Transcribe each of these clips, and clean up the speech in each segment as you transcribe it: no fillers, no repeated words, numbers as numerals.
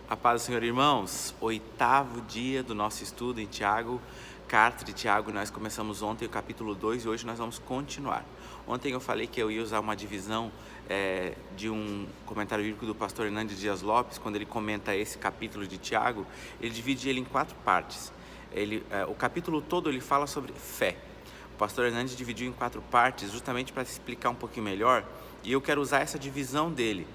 A paz do Senhor, irmãos. Oitavo dia do nosso estudo em Tiago, carta de Tiago. Nós começamos ontem o capítulo 2 e hoje nós vamos continuar. Ontem eu falei que eu ia usar uma divisão de um comentário bíblico do pastor Hernandes Dias Lopes. Quando ele comenta esse capítulo de Tiago, ele divide ele em 4 partes. O capítulo todo ele fala sobre fé. O pastor Hernandes dividiu em 4 partes justamente para explicar um pouquinho melhor, e eu quero usar essa divisão dele.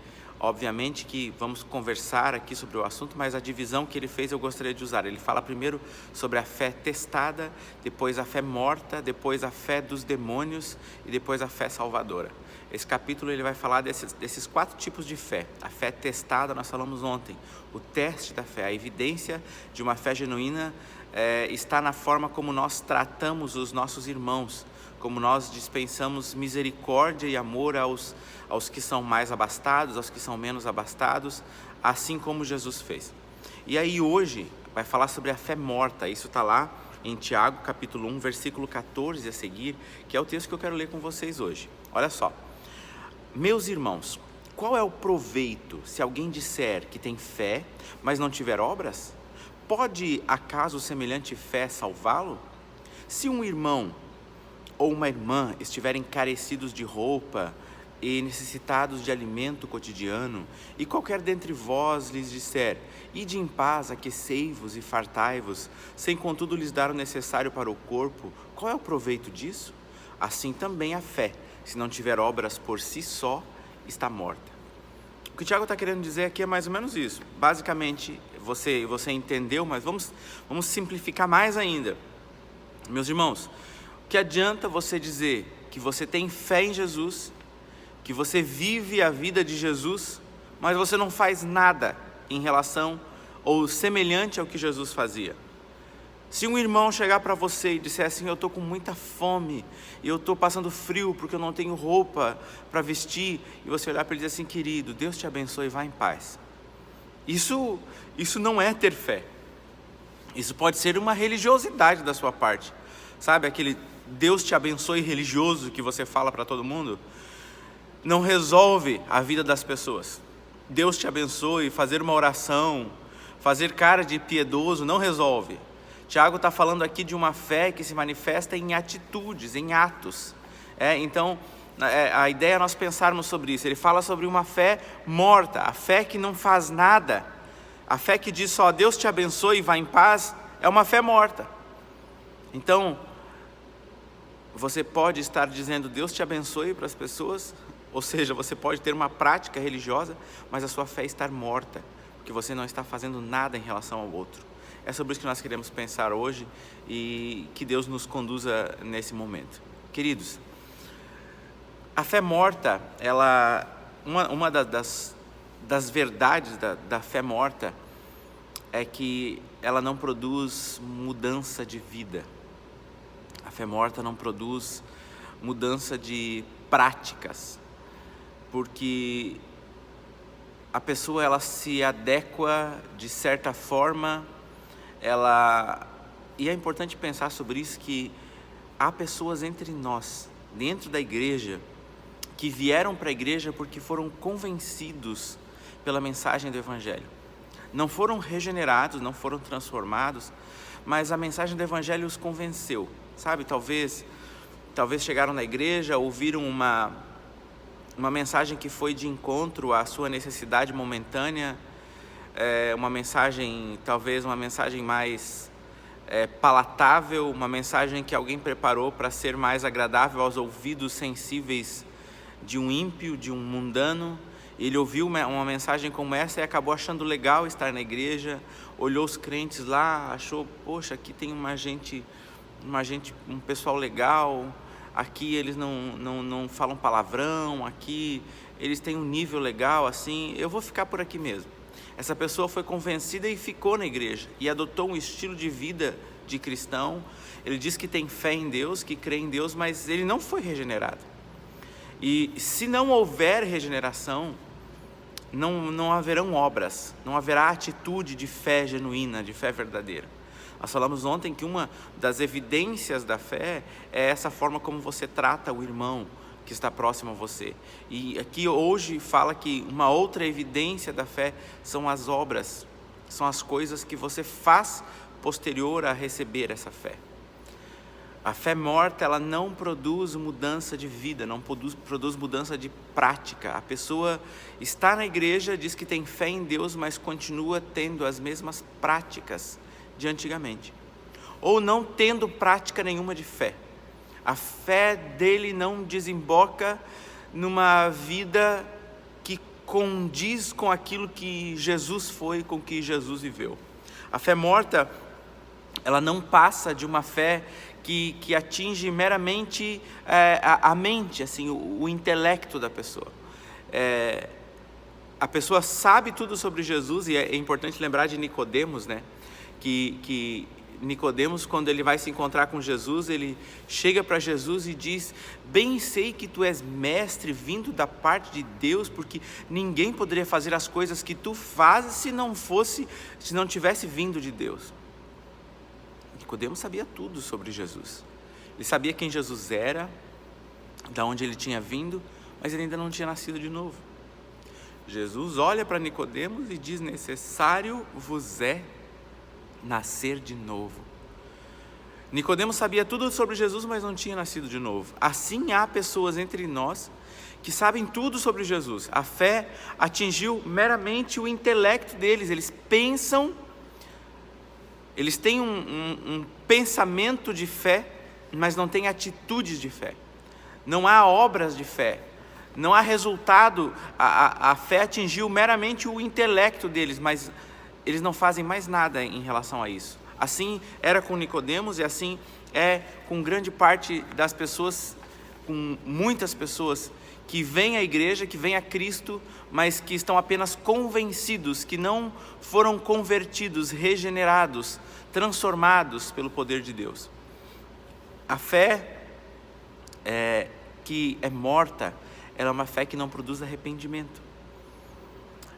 Obviamente que vamos conversar aqui sobre o assunto, mas a divisão que ele fez eu gostaria de usar. Ele fala primeiro sobre a fé testada, depois a fé morta, depois a fé dos demônios e depois a fé salvadora. Esse capítulo ele vai falar desses 4 tipos de fé. A fé testada, nós falamos ontem, o teste da fé, a evidência de uma fé genuína está na forma como nós tratamos os nossos irmãos, como nós dispensamos misericórdia e amor aos que são mais abastados, aos que são menos abastados, assim como Jesus fez. E aí hoje vai falar sobre a fé morta. Isso está lá em Tiago capítulo 1, versículo 14 a seguir, que é o texto que eu quero ler com vocês hoje. Olha só: meus irmãos, qual é o proveito se alguém disser que tem fé, mas não tiver obras? Pode acaso semelhante fé salvá-lo? Se um irmão ou uma irmã estiverem carecidos de roupa e necessitados de alimento cotidiano, e qualquer dentre vós lhes disser: ide em paz, aquecei-vos e fartai-vos, sem contudo lhes dar o necessário para o corpo, qual é o proveito disso? Assim também a fé, se não tiver obras por si só, está morta. O que o Tiago está querendo dizer aqui é mais ou menos isso. Basicamente, você entendeu, mas vamos simplificar mais ainda. Meus irmãos, o que adianta você dizer que você tem fé em Jesus, que você vive a vida de Jesus, mas você não faz nada em relação ou semelhante ao que Jesus fazia? Se um irmão chegar para você e disser assim: eu estou com muita fome, e eu estou passando frio porque eu não tenho roupa para vestir, e você olhar para ele e dizer assim: querido, Deus te abençoe, vá em paz. Isso não é ter fé. Isso pode ser uma religiosidade da sua parte. Sabe aquele Deus te abençoe religioso que você fala para todo mundo? Não resolve a vida das pessoas. Deus te abençoe, fazer uma oração, fazer cara de piedoso, não resolve. Tiago está falando aqui de uma fé que se manifesta em atitudes, em atos. Então, a ideia é nós pensarmos sobre isso. Ele fala sobre uma fé morta, a fé que não faz nada. A fé que diz só: Deus te abençoe e vá em paz, é uma fé morta. Então, você pode estar dizendo Deus te abençoe para as pessoas, ou seja, você pode ter uma prática religiosa, mas a sua fé está morta, porque você não está fazendo nada em relação ao outro. É sobre isso que nós queremos pensar hoje, e que Deus nos conduza nesse momento. Queridos, a fé morta, uma das verdades da fé morta é que ela não produz mudança de vida. A fé morta não produz mudança de práticas, porque a pessoa ela se adequa de certa forma, e é importante pensar sobre isso, que há pessoas entre nós, dentro da igreja, que vieram para a igreja porque foram convencidos pela mensagem do Evangelho. Não foram regenerados, não foram transformados, mas a mensagem do Evangelho os convenceu. Sabe, talvez chegaram na igreja, ouviram uma mensagem que foi de encontro à sua necessidade momentânea, talvez uma mensagem mais palatável, uma mensagem que alguém preparou para ser mais agradável aos ouvidos sensíveis de um ímpio, de um mundano. Ele ouviu uma mensagem como essa e acabou achando legal estar na igreja, olhou os crentes lá, achou: poxa, aqui tem um pessoal legal, aqui eles não falam palavrão, aqui eles têm um nível legal, assim, eu vou ficar por aqui mesmo. Essa pessoa foi convencida e ficou na igreja, e adotou um estilo de vida de cristão. Ele diz que tem fé em Deus, que crê em Deus, mas ele não foi regenerado. E se não houver regeneração, não haverão obras, não haverá atitude de fé genuína, de fé verdadeira. Nós falamos ontem que uma das evidências da fé é essa forma como você trata o irmão que está próximo a você. E aqui hoje fala que uma outra evidência da fé são as obras são as coisas que você faz posterior a receber essa fé. A fé morta, ela não produz mudança de vida, não produz mudança de prática. A pessoa está na igreja, diz que tem fé em Deus, mas continua tendo as mesmas práticas de antigamente. Ou não tendo prática nenhuma de fé. A fé dele não desemboca numa vida que condiz com aquilo que Jesus foi, com que Jesus viveu. A fé morta, ela não passa de uma fé que atinge meramente a mente, assim, o intelecto da pessoa. A pessoa sabe tudo sobre Jesus, e é importante lembrar de Nicodemos, né? Que Nicodemos, quando ele vai se encontrar com Jesus, ele chega para Jesus e diz: bem sei que tu és mestre vindo da parte de Deus, porque ninguém poderia fazer as coisas que tu fazes se não tivesse vindo de Deus. Nicodemos sabia tudo sobre Jesus. Ele sabia quem Jesus era, de onde ele tinha vindo, mas ele ainda não tinha nascido de novo. Jesus olha para Nicodemos e diz: necessário vos é nascer de novo. Nicodemos sabia tudo sobre Jesus, mas não tinha nascido de novo. Assim há pessoas entre nós que sabem tudo sobre Jesus. A fé atingiu meramente o intelecto deles. Eles pensam, eles têm um pensamento de fé, mas não têm atitudes de fé. Não há obras de fé. Não há resultado. A fé atingiu meramente o intelecto deles, mas eles não fazem mais nada em relação a isso. Assim era com Nicodemos, e assim é com grande parte das pessoas, com muitas pessoas que vêm à igreja, que vêm a Cristo, mas que estão apenas convencidos, que não foram convertidos, regenerados, transformados pelo poder de Deus. A fé que é morta, ela é uma fé que não produz arrependimento.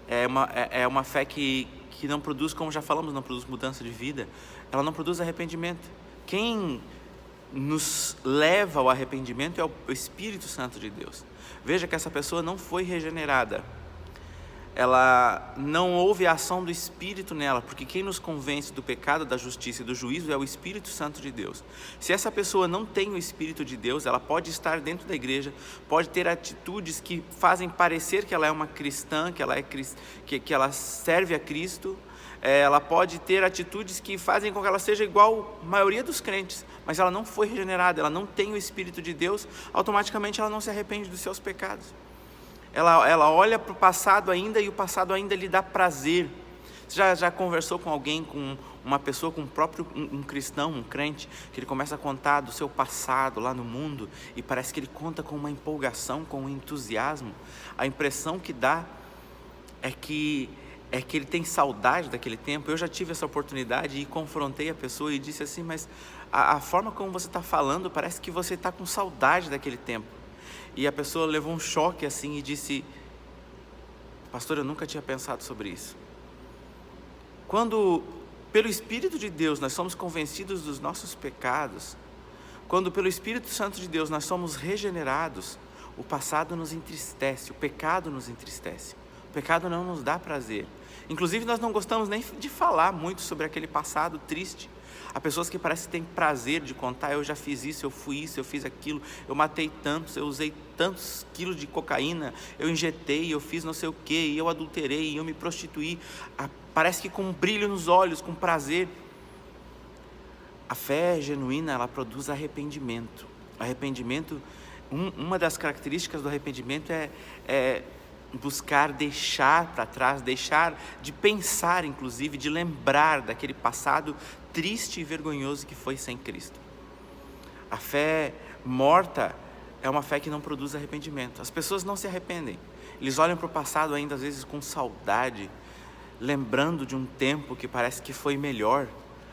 É uma fé que não produz, como já falamos, não produz mudança de vida. Ela não produz arrependimento. Quem nos leva ao arrependimento é o Espírito Santo de Deus. Veja que essa pessoa não foi regenerada. Ela não houve a ação do Espírito nela, porque quem nos convence do pecado, da justiça e do juízo é o Espírito Santo de Deus. Se essa pessoa não tem o Espírito de Deus, ela pode estar dentro da igreja, pode ter atitudes que fazem parecer que ela é uma cristã, que ela serve a Cristo. Ela pode ter atitudes que fazem com que ela seja igual a maioria dos crentes, mas ela não foi regenerada, ela não tem o Espírito de Deus, automaticamente ela não se arrepende dos seus pecados. Ela olha para o passado ainda, e o passado ainda lhe dá prazer. Você já conversou com alguém, com uma pessoa, com um cristão, um crente, que ele começa a contar do seu passado lá no mundo, e parece que ele conta com uma empolgação, com um entusiasmo. A impressão que dá é que ele tem saudade daquele tempo. Eu já tive essa oportunidade e confrontei a pessoa e disse assim: mas a forma como você está falando, parece que você está com saudade daquele tempo. E a pessoa levou um choque assim e disse: pastor, eu nunca tinha pensado sobre isso. Quando pelo Espírito de Deus nós somos convencidos dos nossos pecados, quando pelo Espírito Santo de Deus nós somos regenerados, o passado nos entristece, o pecado nos entristece. O pecado não nos dá prazer. Inclusive nós não gostamos nem de falar muito sobre aquele passado triste. Há pessoas que parecem que têm prazer de contar: eu já fiz isso, eu fui isso, eu fiz aquilo, eu matei tantos, eu usei tantos quilos de cocaína, eu injetei, eu fiz não sei o que, eu adulterei, eu me prostituí. Parece que com um brilho nos olhos, com prazer. A fé genuína, ela produz arrependimento. Arrependimento, uma das características do arrependimento é buscar deixar para trás, deixar de pensar, inclusive, de lembrar daquele passado triste e vergonhoso que foi sem Cristo. A fé morta é uma fé que não produz arrependimento. As pessoas não se arrependem. Eles olham para o passado ainda, às vezes, com saudade, lembrando de um tempo que parece que foi melhor.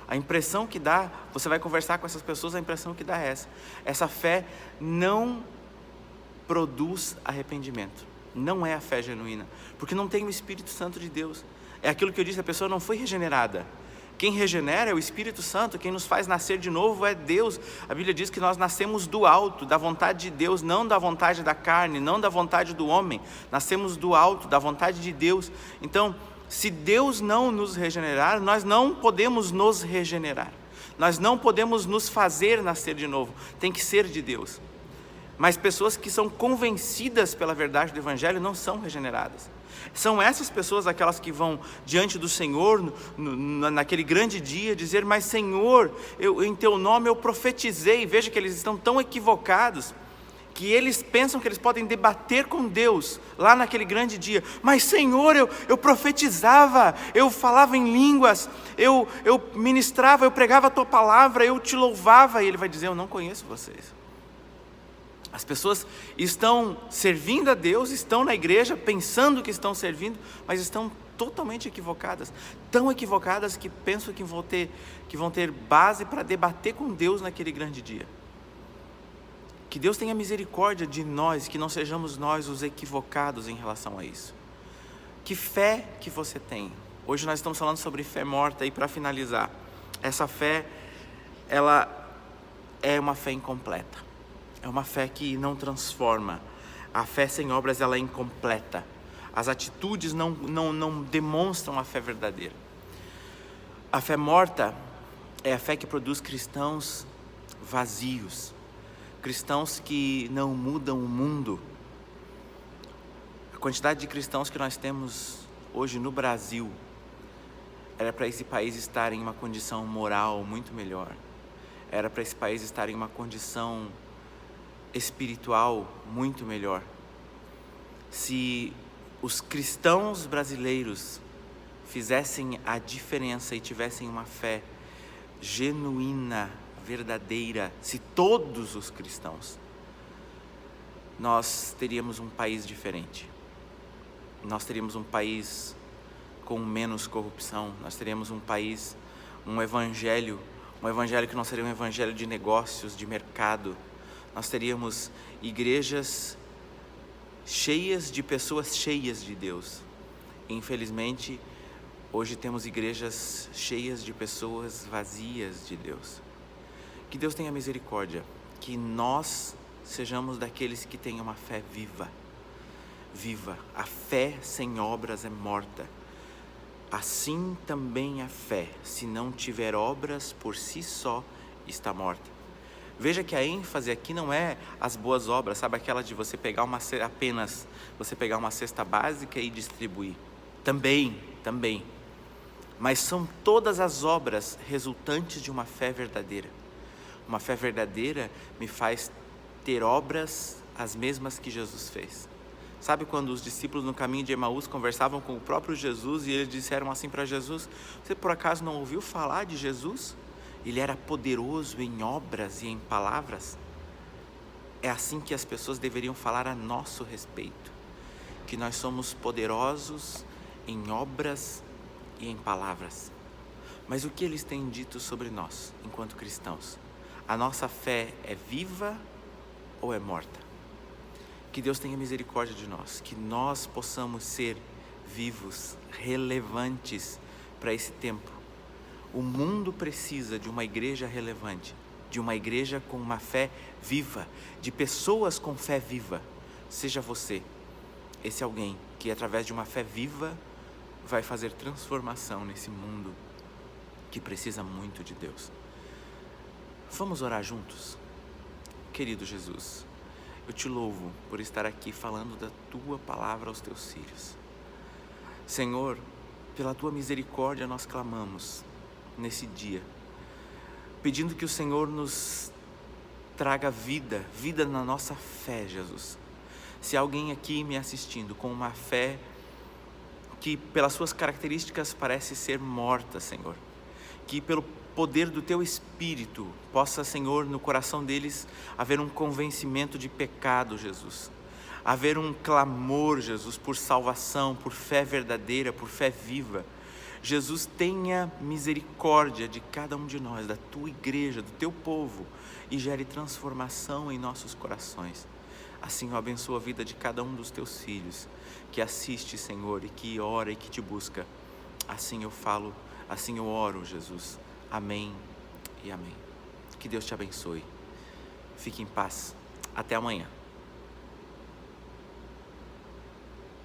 A impressão que dá, você vai conversar com essas pessoas, a impressão que dá é essa. Essa fé não produz arrependimento. Não é a fé genuína, porque não tem o Espírito Santo de Deus. É aquilo que eu disse: a pessoa não foi regenerada. Quem regenera é o Espírito Santo. Quem nos faz nascer de novo é Deus. A Bíblia diz que nós nascemos do alto, da vontade de Deus, não da vontade da carne, não da vontade do homem. Nascemos do alto, da vontade de Deus. Então, Se Deus não nos regenerar, nós não podemos nos regenerar. Nós não podemos nos fazer nascer de novo. Tem que ser de Deus. Mas pessoas que são convencidas pela verdade do Evangelho não são regeneradas. São essas pessoas aquelas que vão diante do Senhor naquele grande dia dizer: mas Senhor, em teu nome eu profetizei. Veja que eles estão tão equivocados que eles pensam que eles podem debater com Deus lá naquele grande dia. Mas Senhor, eu profetizava, eu falava em línguas, eu ministrava, eu pregava a tua palavra, eu te louvava. E ele vai dizer: eu não conheço vocês. As pessoas estão servindo a Deus, estão na igreja pensando que estão servindo, mas estão totalmente equivocadas, tão equivocadas que pensam que vão ter base para debater com Deus naquele grande dia. Que Deus tenha misericórdia de nós, que não sejamos nós os equivocados em relação a isso. Que fé que você tem? Hoje nós estamos falando sobre fé morta, e para finalizar, essa fé, ela é uma fé incompleta. É uma fé que não transforma. A fé sem obras, ela é incompleta. As atitudes não demonstram a fé verdadeira. A fé morta é a fé que produz cristãos vazios, cristãos que não mudam o mundo. A quantidade de cristãos que nós temos hoje no Brasil era para esse país estar em uma condição moral muito melhor. Era para esse país estar em uma condição espiritual muito melhor. Se os cristãos brasileiros fizessem a diferença e tivessem uma fé genuína, verdadeira, se todos os cristãos, nós teríamos um país diferente. Nós teríamos um país com menos corrupção. Nós teríamos um país, um evangelho que não seria um evangelho de negócios, de mercado. Nós teríamos igrejas cheias de pessoas cheias de Deus. Infelizmente, hoje temos igrejas cheias de pessoas vazias de Deus. Que Deus tenha misericórdia, que nós sejamos daqueles que tenham uma fé viva. Viva. A fé sem obras é morta. Assim também a fé, se não tiver obras, por si só está morta. Veja que a ênfase aqui não é as boas obras, sabe, aquela de você pegar apenas uma cesta básica e distribuir. Também. Mas são todas as obras resultantes de uma fé verdadeira. Uma fé verdadeira me faz ter obras as mesmas que Jesus fez. Sabe quando os discípulos no caminho de Emaús conversavam com o próprio Jesus e eles disseram assim para Jesus: você por acaso não ouviu falar de Jesus? Ele era poderoso em obras e em palavras. É assim que as pessoas deveriam falar a nosso respeito, que nós somos poderosos em obras e em palavras. Mas o que eles têm dito sobre nós, enquanto cristãos? A nossa fé é viva ou é morta? Que Deus tenha misericórdia de nós, que nós possamos ser vivos, relevantes para esse tempo. O mundo precisa de uma igreja relevante, de uma igreja com uma fé viva, de pessoas com fé viva. Seja você esse alguém que, através de uma fé viva, vai fazer transformação nesse mundo que precisa muito de Deus. Vamos orar juntos? Querido Jesus, eu te louvo por estar aqui falando da tua palavra aos teus filhos. Senhor, pela tua misericórdia nós clamamos nesse dia, pedindo que o Senhor nos traga vida na nossa fé, Jesus. Se alguém aqui me assistindo com uma fé que pelas suas características parece ser morta, Senhor, que pelo poder do Teu Espírito possa, Senhor, no coração deles haver um convencimento de pecado, Jesus, haver um clamor, Jesus, por salvação, por fé verdadeira, por fé viva. Jesus, tenha misericórdia de cada um de nós, da Tua igreja, do Teu povo, e gere transformação em nossos corações. Assim eu abençoo a vida de cada um dos Teus filhos, que assiste, Senhor, e que ora e que Te busca. Assim eu falo, assim eu oro, Jesus. Amém e amém. Que Deus te abençoe. Fique em paz. Até amanhã.